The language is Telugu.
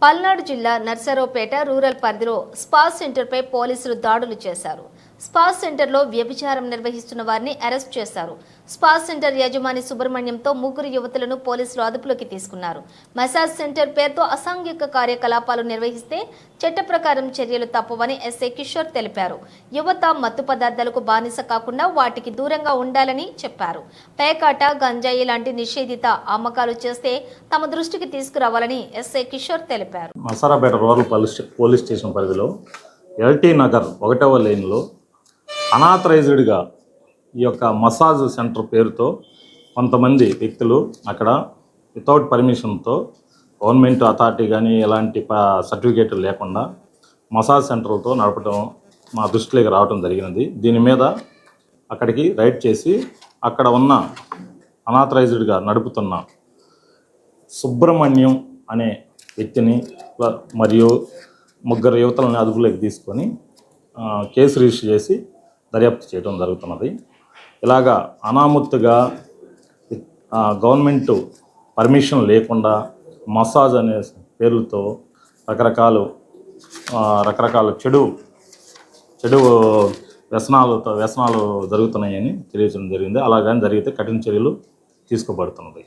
పల్నాడు జిల్లా నర్సరావుపేట రూరల్ పరిధిలో స్పా సెంటర్పై పోలీసులు దాడులు చేశారు. స్పా సెంటర్లో వ్యభిచారం నిర్వహిస్తున్న వారిని అరెస్ట్ చేశారు. స్పా సెంటర్ యజమాని సుబ్రహ్మణ్యంతో ముగ్గురు యువతులను పోలీసులు అదుపులోకి తీసుకున్నారు. మసాజ్ సెంటర్ పేరుతో అసాంఘిక కార్యకలాపాలు నిర్వహిస్తే చట్ట ప్రకారం చర్యలు తప్పవని ఎస్ఐ కిషోర్ తెలిపారు. యువత మత్తు పదార్థాలకు బానిస కాకుండా వాటికి దూరంగా ఉండాలని చెప్పారు. పేకాట, గంజాయి లాంటి నిషేధిత అమ్మకాలు చేస్తే తమ దృష్టికి తీసుకురావాలని ఎస్ఐ కిషోర్ తెలిపారు. నర్సరావుపేట రూరల్ పోలీస్ స్టేషన్ పరిధిలో ఎల్టీ నగర్ 1వ లైన్లో అనాథరైజ్డ్గా ఈ యొక్క మసాజ్ సెంటర్ పేరుతో కొంతమంది వ్యక్తులు అక్కడ వితౌట్ పర్మిషన్తో గవర్నమెంట్ అథారిటీ కానీ ఎలాంటి సర్టిఫికేట్లు లేకుండా మసాజ్ సెంటర్లతో నడపడం మా దృష్టిలోకి రావడం జరిగినది. దీని మీద అక్కడికి రైడ్ చేసి అక్కడ ఉన్న అనాథరైజ్డ్గా నడుపుతున్న సుబ్రహ్మణ్యం అనే వ్యక్తిని మరియు ముగ్గురు యువతలని అదుపులోకి తీసుకొని కేసు రిజిస్టర్ చేసి దర్యాప్తు చేయడం జరుగుతున్నది. ఇలాగా అనామత్తుగా గవర్నమెంట్ పర్మిషన్ లేకుండా మసాజ్ అనే పేర్లతో రకరకాల చెడు వ్యసనాలు జరుగుతున్నాయని తెలియజేయడం జరిగింది. అలాగని జరిగితే కఠిన చర్యలు తీసుకోబడుతున్నది.